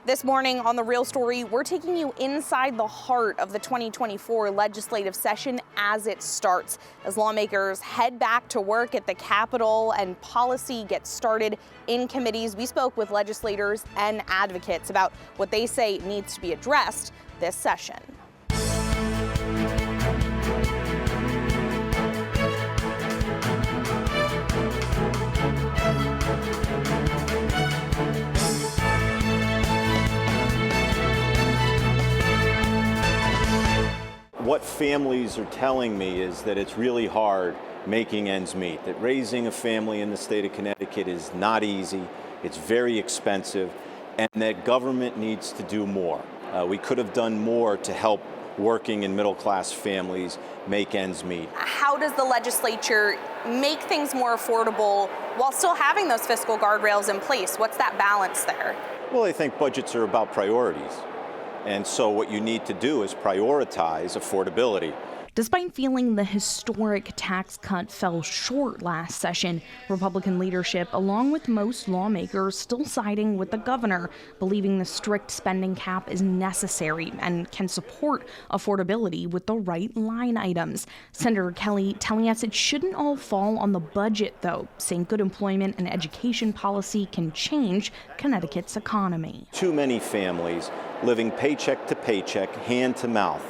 This morning on The Real Story, we're taking you inside the heart of the 2024 legislative session as it starts, as lawmakers head back to work at the Capitol and policy gets started in committees. We spoke with legislators and advocates about what they say needs to be addressed this session. What families are telling me is that it's really hard making ends meet, that raising a family in the state of Connecticut is not easy, it's very expensive, and that government needs to do more. We could have done more to help working and middle-class families make ends meet. How does the legislature make things more affordable while still having those fiscal guardrails in place? What's that balance there? Well, I think budgets are about priorities. And so what you need to do is prioritize affordability. Despite feeling the historic tax cut fell short last session, Republican leadership, along with most lawmakers, still siding with the governor, believing the strict spending cap is necessary and can support affordability with the right line items. Senator Kelly telling us it shouldn't all fall on the budget, though, saying good employment and education policy can change Connecticut's economy. Too many families living paycheck to paycheck, hand to mouth.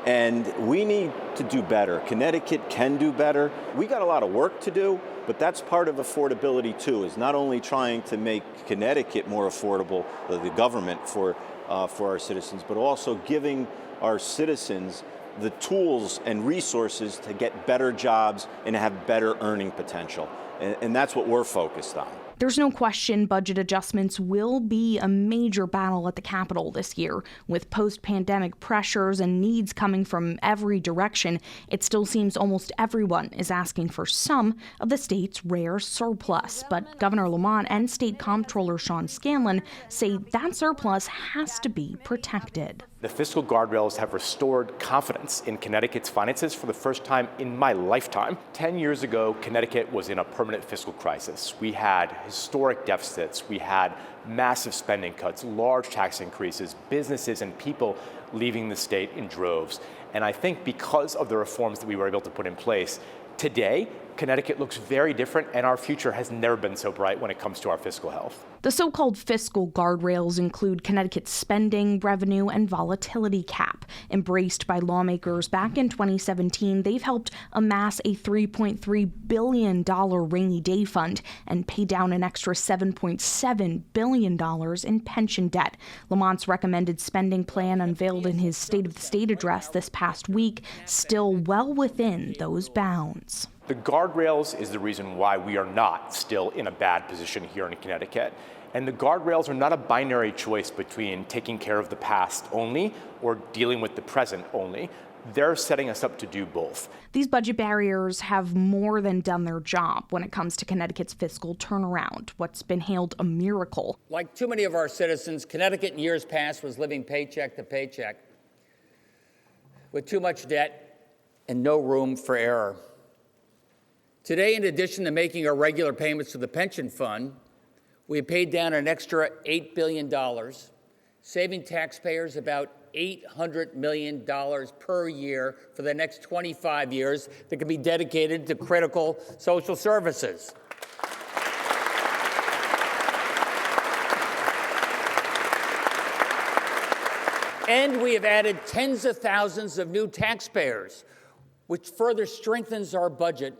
And we need to do better. Connecticut can do better. We got a lot of work to do, but that's part of affordability too, is not only trying to make Connecticut more affordable, the government for our citizens, but also giving our citizens the tools and resources to get better jobs and have better earning potential. And that's what we're focused on. There's no question budget adjustments will be a major battle at the Capitol this year. With post-pandemic pressures and needs coming from every direction, it still seems almost everyone is asking for some of the state's rare surplus. But Governor Lamont and State Comptroller Sean Scanlon say that surplus has to be protected. The fiscal guardrails have restored confidence in Connecticut's finances for the first time in my lifetime. 10 years ago, Connecticut was in a permanent fiscal crisis. We had historic deficits. We had massive spending cuts, large tax increases, businesses and people leaving the state in droves. And I think because of the reforms that we were able to put in place, today, Connecticut looks very different, and our future has never been so bright when it comes to our fiscal health. The so-called fiscal guardrails include Connecticut's spending, revenue, and volatility cap. Embraced by lawmakers back in 2017, they've helped amass a $3.3 billion rainy day fund and pay down an extra $7.7 billion in pension debt. Lamont's recommended spending plan, unveiled in his State of the State address this past week, still well within those bounds. The guardrails is the reason why we are not still in a bad position here in Connecticut. And the guardrails are not a binary choice between taking care of the past only or dealing with the present only. They're setting us up to do both. These budget barriers have more than done their job when it comes to Connecticut's fiscal turnaround, what's been hailed a miracle. Like too many of our citizens, Connecticut in years past was living paycheck to paycheck with too much debt and no room for error. Today, in addition to making our regular payments to the pension fund, we have paid down an extra $8 billion, saving taxpayers about $800 million per year for the next 25 years that can be dedicated to critical social services. And we have added tens of thousands of new taxpayers, which further strengthens our budget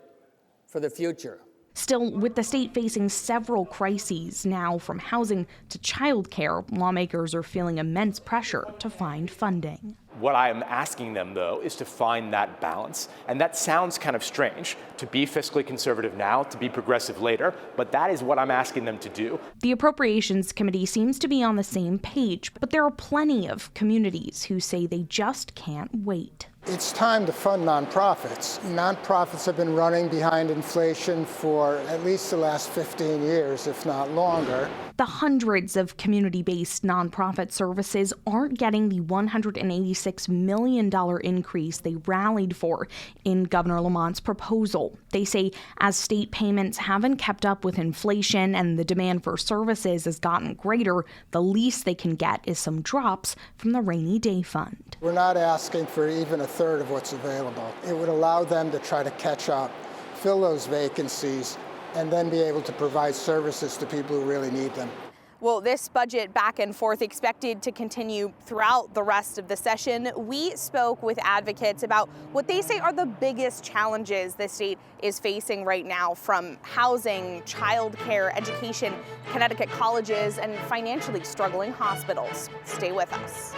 for the future. Still, with the state facing several crises now, from housing to childcare, lawmakers are feeling immense pressure to find funding. What I am asking them, though, is to find that balance. And that sounds kind of strange, to be fiscally conservative now, to be progressive later, but that is what I'm asking them to do. The Appropriations Committee seems to be on the same page, but there are plenty of communities who say they just can't wait. It's time to fund nonprofits. Nonprofits have been running behind inflation for at least the last 15 years, if not longer. The hundreds of community-based nonprofit services aren't getting the $186 $1.6 million increase they rallied for in Governor Lamont's proposal. They say as state payments haven't kept up with inflation and the demand for services has gotten greater, the least they can get is some drops from the rainy day fund. We're not asking for even a third of what's available. It would allow them to try to catch up, fill those vacancies, and then be able to provide services to people who really need them. Well, this budget back and forth expected to continue throughout the rest of the session. We spoke with advocates about what they say are the biggest challenges the state is facing right now, from housing, childcare, education, Connecticut colleges, and financially struggling hospitals. Stay with us.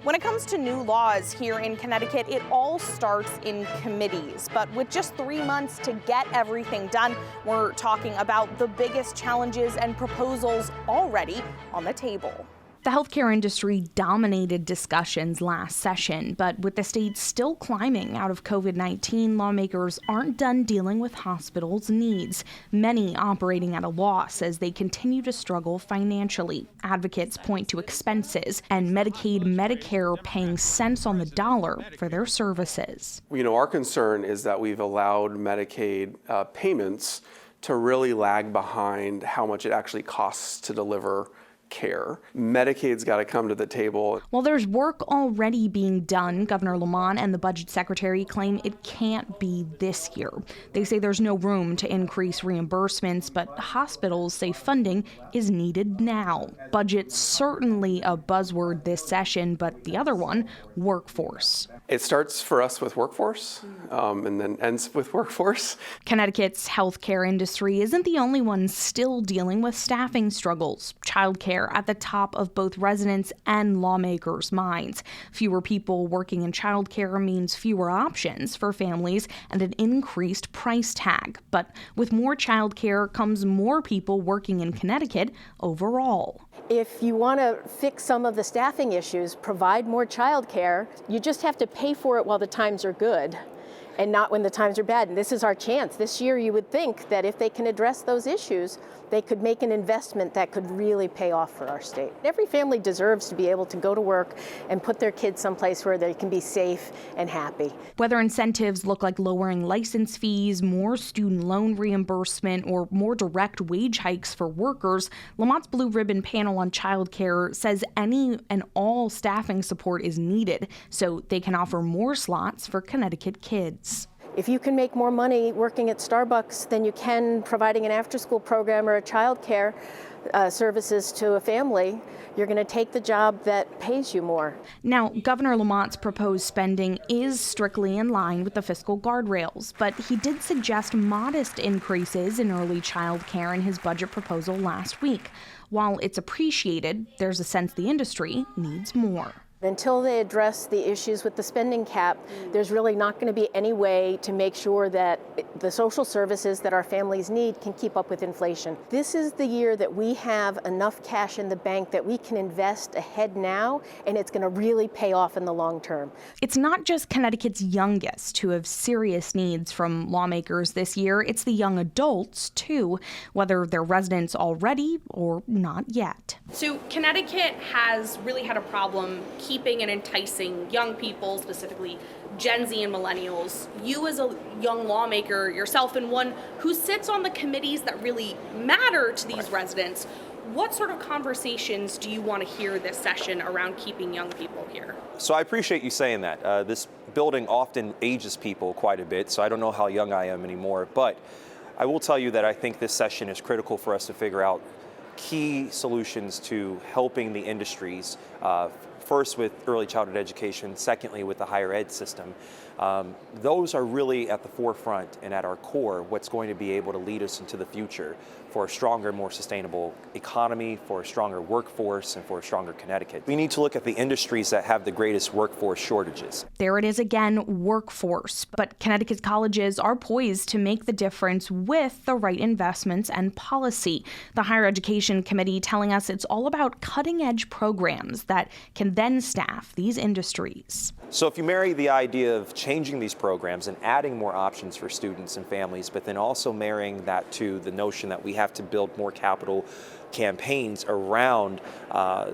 When it comes to new laws here in Connecticut, it all starts in committees. But with just 3 months to get everything done, we're talking about the biggest challenges and proposals already on the table. The healthcare industry dominated discussions last session, but with the state still climbing out of COVID-19, lawmakers aren't done dealing with hospitals' needs, many operating at a loss as they continue to struggle financially. Advocates point to expenses and Medicaid, Medicare paying cents on the dollar for their services. Our concern is that we've allowed Medicaid payments to really lag behind how much it actually costs to deliver care. Medicaid's got to come to the table. While there's work already being done, Governor Lamont and the budget secretary claim it can't be this year. They say there's no room to increase reimbursements, but hospitals say funding is needed now. Budget's certainly a buzzword this session, but the other one, workforce. It starts for us with workforce and then ends with workforce. Connecticut's healthcare industry isn't the only one still dealing with staffing struggles. Childcare at the top of both residents and lawmakers' minds. Fewer people working in childcare means fewer options for families and an increased price tag. But with more childcare comes more people working in Connecticut overall. If you want to fix some of the staffing issues, provide more childcare, you just have to pay for it while the times are good and not when the times are bad. And this is our chance. This year, you would think that if they can address those issues, they could make an investment that could really pay off for our state. Every family deserves to be able to go to work and put their kids someplace where they can be safe and happy. Whether incentives look like lowering license fees, more student loan reimbursement, or more direct wage hikes for workers, Lamont's Blue Ribbon panel on childcare says any and all staffing support is needed so they can offer more slots for Connecticut kids. If you can make more money working at Starbucks than you can providing an after-school program or a child care services to a family, you're going to take the job that pays you more. Now, Governor Lamont's proposed spending is strictly in line with the fiscal guardrails, but he did suggest modest increases in early child care in his budget proposal last week. While it's appreciated, there's a sense the industry needs more. Until they address the issues with the spending cap, there's really not going to be any way to make sure that the social services that our families need can keep up with inflation. This is the year that we have enough cash in the bank that we can invest ahead now, and it's going to really pay off in the long term. It's not just Connecticut's youngest who have serious needs from lawmakers this year. It's the young adults, too, whether they're residents already or not yet. So Connecticut has really had a problem keeping and enticing young people, specifically Gen Z and millennials. You as a young lawmaker yourself, and one who sits on the committees that really matter to these residents, what sort of conversations do you want to hear this session around keeping young people here? So I appreciate you saying that. This building often ages people quite a bit, so I don't know how young I am anymore, but I will tell you that I think this session is critical for us to figure out key solutions to helping the industries, first with early childhood education, secondly with the higher ed system. Those are really at the forefront and at our core what's going to be able to lead us into the future for a stronger, more sustainable economy, for a stronger workforce, and for a stronger Connecticut. We need to look at the industries that have the greatest workforce shortages. There it is again, workforce. But Connecticut's colleges are poised to make the difference with the right investments and policy. The Higher Education Committee telling us it's all about cutting-edge programs that can and then staff these industries. So if you marry the idea of changing these programs and adding more options for students and families, but then also marrying that to the notion that we have to build more capital campaigns around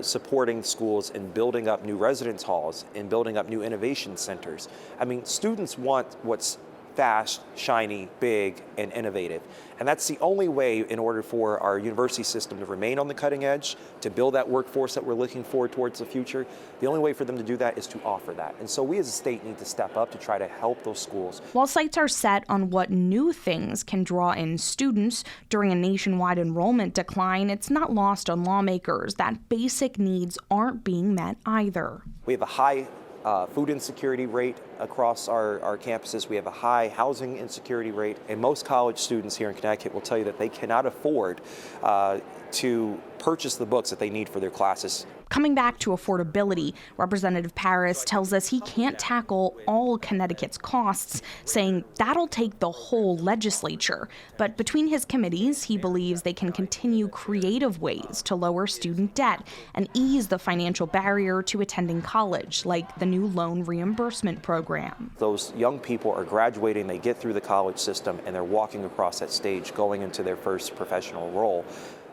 supporting schools and building up new residence halls and building up new innovation centers. I mean, students want what's fast, shiny, big, and innovative. And that's the only way in order for our university system to remain on the cutting edge, to build that workforce that we're looking for towards the future. The only way for them to do that is to offer that. And so we as a state need to step up to try to help those schools. While sights are set on what new things can draw in students during a nationwide enrollment decline, it's not lost on lawmakers that basic needs aren't being met either. We have a high food insecurity rate across our campuses. We have a high housing insecurity rate, and most college students here in Connecticut will tell you that they cannot afford to purchase the books that they need for their classes. Coming back to affordability, Representative Paris tells us he can't tackle all Connecticut's costs, saying that'll take the whole legislature. But between his committees, he believes they can continue creative ways to lower student debt and ease the financial barrier to attending college, like the new loan reimbursement program. Those young people are graduating, they get through the college system, and they're walking across that stage going into their first professional role,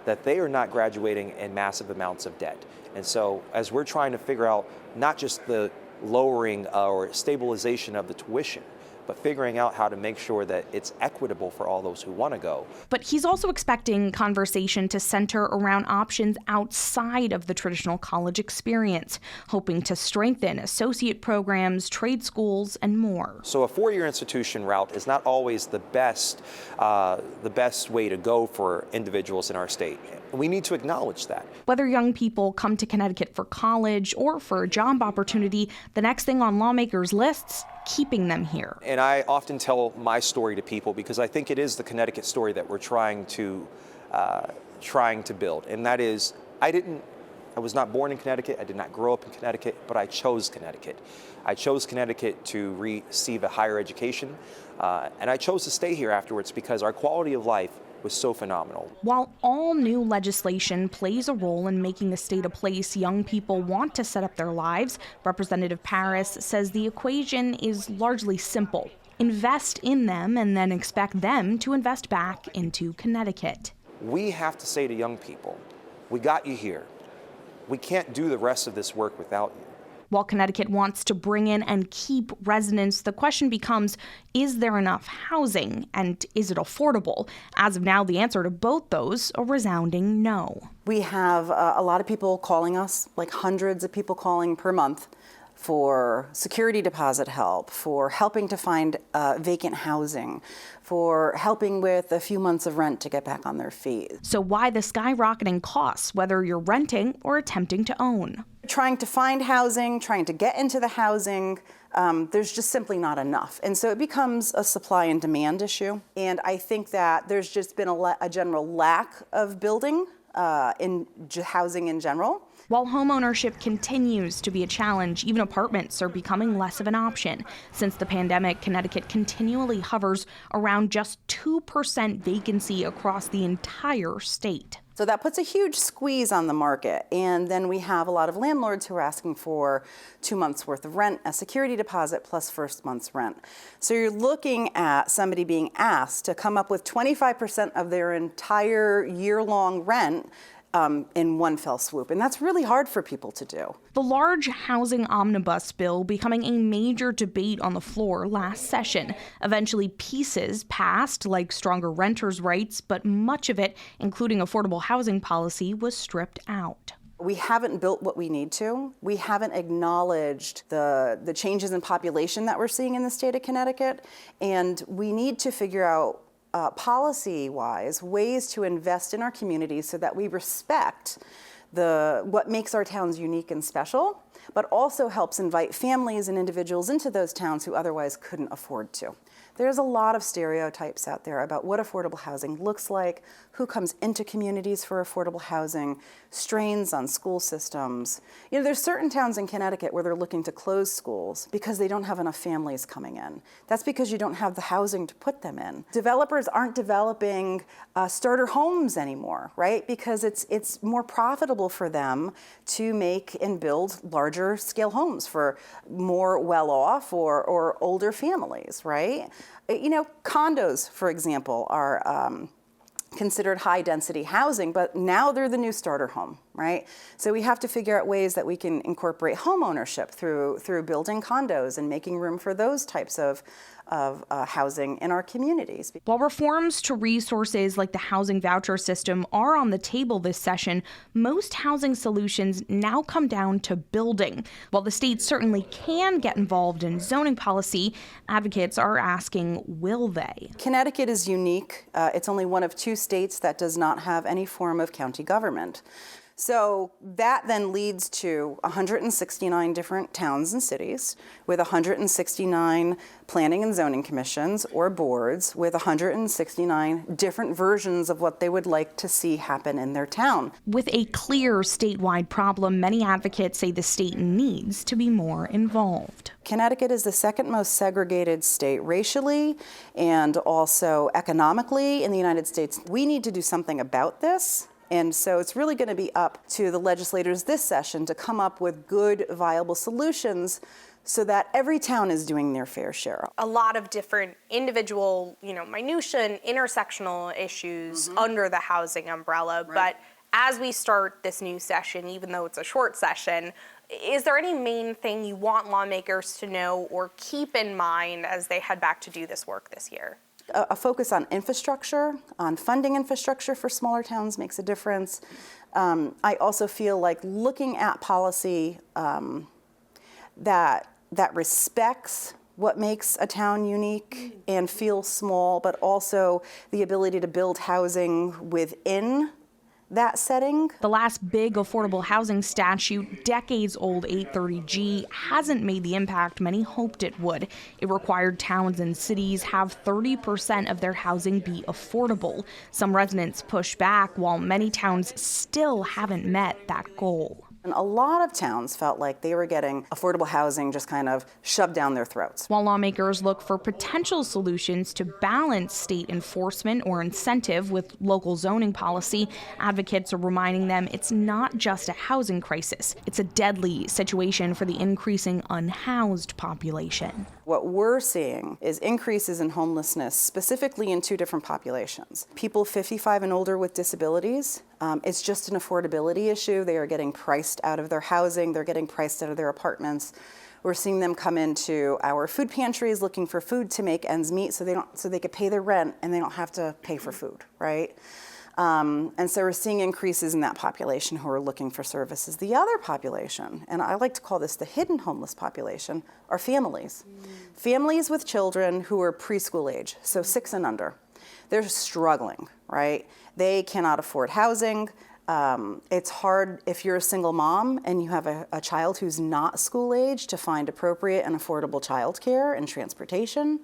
that they are not graduating in massive amounts of debt. And so as we're trying to figure out not just the lowering or stabilization of the tuition, but figuring out how to make sure that it's equitable for all those who want to go. But he's also expecting conversation to center around options outside of the traditional college experience, hoping to strengthen associate programs, trade schools, and more. So a four-year institution route is not always the best way to go for individuals in our state. We need to acknowledge that. Whether young people come to Connecticut for college or for a job opportunity, the next thing on lawmakers' lists, keeping them here. And I often tell my story to people because I think it is the Connecticut story that we're trying to build. And that is, I was not born in Connecticut, I did not grow up in Connecticut, but I chose Connecticut. I chose Connecticut to receive a higher education, and I chose to stay here afterwards because our quality of life was so phenomenal. While all new legislation plays a role in making the state a place young people want to set up their lives, Representative Paris says the equation is largely simple. Invest in them and then expect them to invest back into Connecticut. We have to say to young people, we got you here. We can't do the rest of this work without you. While Connecticut wants to bring in and keep residents, the question becomes, is there enough housing and is it affordable? As of now, the answer to both those, a resounding no. We have a lot of people calling us, like hundreds of people calling per month for security deposit help, for helping to find vacant housing, for helping with a few months of rent to get back on their feet. So why the skyrocketing costs, whether you're renting or attempting to own? Trying to find housing, trying to get into the housing, there's just simply not enough. And so it becomes a supply and demand issue. And I think that there's just been a general lack of building in housing in general. While homeownership continues to be a challenge, even apartments are becoming less of an option. Since the pandemic, Connecticut continually hovers around just 2% vacancy across the entire state. So that puts a huge squeeze on the market. And then we have a lot of landlords who are asking for 2 months worth of rent, a security deposit plus first month's rent. So you're looking at somebody being asked to come up with 25% of their entire year-long rent in one fell swoop. And that's really hard for people to do. The large housing omnibus bill becoming a major debate on the floor last session. Eventually pieces passed, like stronger renters' rights, but much of it, including affordable housing policy, was stripped out. We haven't built what we need to. We haven't acknowledged the changes in population that we're seeing in the state of Connecticut. And we need to figure out policy-wise, ways to invest in our communities so that we respect what makes our towns unique and special, but also helps invite families and individuals into those towns who otherwise couldn't afford to. There's a lot of stereotypes out there about what affordable housing looks like, who comes into communities for affordable housing, strains on school systems. You know, there's certain towns in Connecticut where they're looking to close schools because they don't have enough families coming in. That's because you don't have the housing to put them in. Developers aren't developing starter homes anymore, right? Because it's more profitable for them to make and build larger scale homes for more well-off or older families, right? You know, condos, for example, are considered high density housing, but now they're the new starter home, right? So we have to figure out ways that we can incorporate home ownership through building condos and making room for those types of housing in our communities. While reforms to resources like the housing voucher system are on the table this session, most housing solutions now come down to building. While the state certainly can get involved in zoning policy, advocates are asking, will they? Connecticut is unique. It's only one of 2 states that does not have any form of county government. So that then leads to 169 different towns and cities with 169 planning and zoning commissions or boards with 169 different versions of what they would like to see happen in their town. With a clear statewide problem, many advocates say the state needs to be more involved. Connecticut is the second most segregated state racially and also economically in the United States. We need to do something about this. And so it's really going to be up to the legislators this session to come up with good, viable solutions so that every town is doing their fair share. A lot of different individual, minutia and intersectional issues under the housing umbrella. Right. But as we start this new session, even though it's a short session, is there any main thing you want lawmakers to know or keep in mind as they head back to do this work this year? A focus on infrastructure, on funding infrastructure for smaller towns makes a difference. I also feel like looking at policy that respects what makes a town unique and feels small, but also the ability to build housing within that setting. The last big affordable housing statute, decades-old 830G, hasn't made the impact many hoped it would. It required towns and cities have 30% of their housing be affordable. Some residents pushed back, while many towns still haven't met that goal. And a lot of towns felt like they were getting affordable housing just kind of shoved down their throats. While lawmakers look for potential solutions to balance state enforcement or incentive with local zoning policy, advocates are reminding them it's not just a housing crisis. It's a deadly situation for the increasing unhoused population. What we're seeing is increases in homelessness, specifically in 2 different populations. People 55 and older with disabilities. It's just an affordability issue. They are getting priced out of their housing. They're getting priced out of their apartments. We're seeing them come into our food pantries looking for food to make ends meet so they could pay their rent and they don't have to pay for food, right? And so we're seeing increases in that population who are looking for services. The other population, and I like to call this the hidden homeless population, are families. Families with children who are preschool age, so 6 and under. They're struggling, right? They cannot afford housing. It's hard if you're a single mom and you have a child who's not school age to find appropriate and affordable childcare and transportation.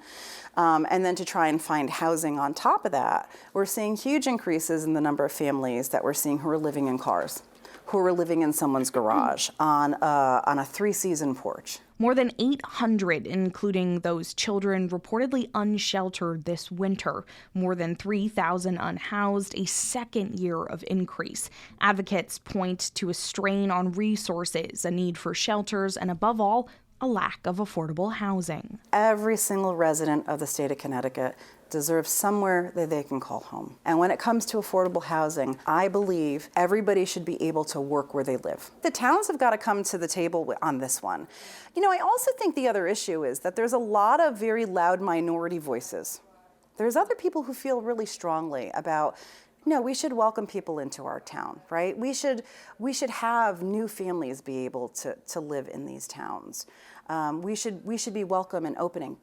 And then to try and find housing on top of that, we're seeing huge increases in the number of families that we're seeing who are living in cars, who are living in someone's garage, on a 3-season porch. More than 800, including those children reportedly unsheltered this winter. More than 3,000 unhoused, a second year of increase. Advocates point to a strain on resources, a need for shelters, and above all, a lack of affordable housing. Every single resident of the state of Connecticut deserves somewhere that they can call home. And when it comes to affordable housing, I believe everybody should be able to work where they live. The towns have got to come to the table on this one. I also think the other issue is that there's a lot of very loud minority voices. There's other people who feel really strongly about, we should welcome people into our town, right? We should have new families be able to live in these towns. We should be welcome and opening.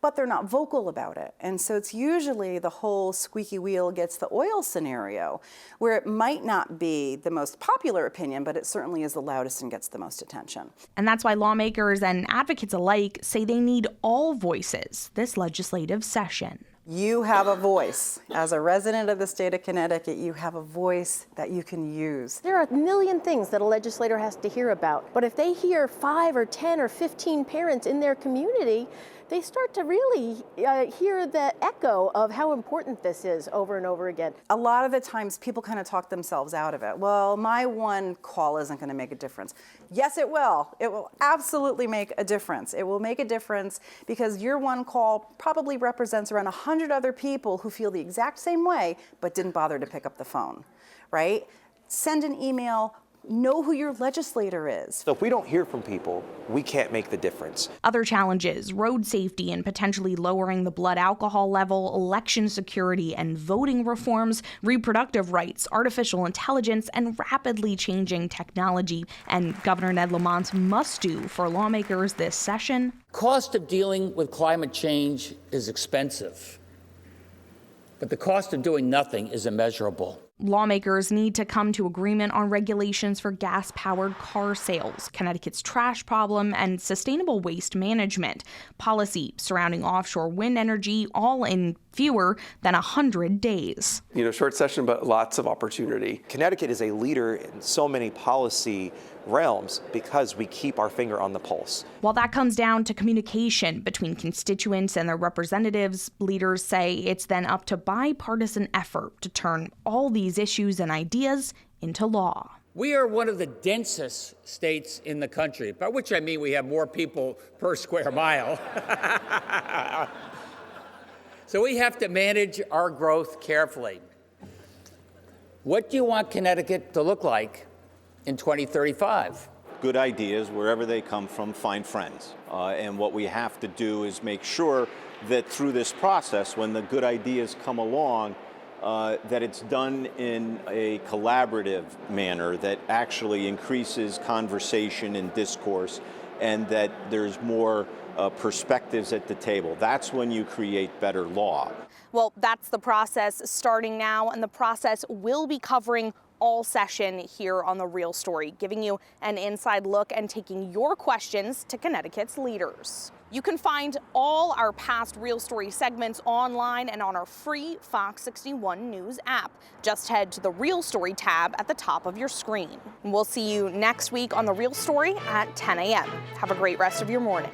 but they're not vocal about it. And so it's usually the whole squeaky wheel gets the oil scenario, where it might not be the most popular opinion, but it certainly is the loudest and gets the most attention. And that's why lawmakers and advocates alike say they need all voices this legislative session. You have a voice. As a resident of the state of Connecticut, you have a voice that you can use. There are a million things that a legislator has to hear about, but if they hear 5 or 10 or 15 parents in their community, they start to really hear the echo of how important this is over and over again. A lot of the times people kind of talk themselves out of it. Well, my one call isn't going to make a difference. Yes, it will. It will absolutely make a difference. It will make a difference because your one call probably represents around 100 other people who feel the exact same way but didn't bother to pick up the phone, right? Send an email. Know who your legislator is. So if we don't hear from people, we can't make the difference. Other challenges, road safety and potentially lowering the blood alcohol level, election security and voting reforms, reproductive rights, artificial intelligence, and rapidly changing technology. And Governor Ned Lamont's must-do for lawmakers this session. Cost of dealing with climate change is expensive, but the cost of doing nothing is immeasurable. Lawmakers need to come to agreement on regulations for gas-powered car sales, Connecticut's trash problem, and sustainable waste management. Policy surrounding offshore wind energy, all in fewer than 100 days. Short session, but lots of opportunity. Connecticut is a leader in so many policy realms because we keep our finger on the pulse. While that comes down to communication between constituents and their representatives, leaders say it's then up to bipartisan effort to turn all these issues and ideas into law. We are one of the densest states in the country, by which I mean we have more people per square mile. So we have to manage our growth carefully. What do you want Connecticut to look like in 2035? Good ideas, wherever they come from, find friends. And what we have to do is make sure that through this process, when the good ideas come along, that it's done in a collaborative manner that actually increases conversation and discourse, and that there's more perspectives at the table. That's when you create better law. Well, that's the process starting now, and the process will be covering all session here on The Real Story, giving you an inside look and taking your questions to Connecticut's leaders. You can find all our past Real Story segments online and on our free Fox 61 News app. Just head to the Real Story tab at the top of your screen. We'll see you next week on The Real Story at 10 a.m. Have a great rest of your morning.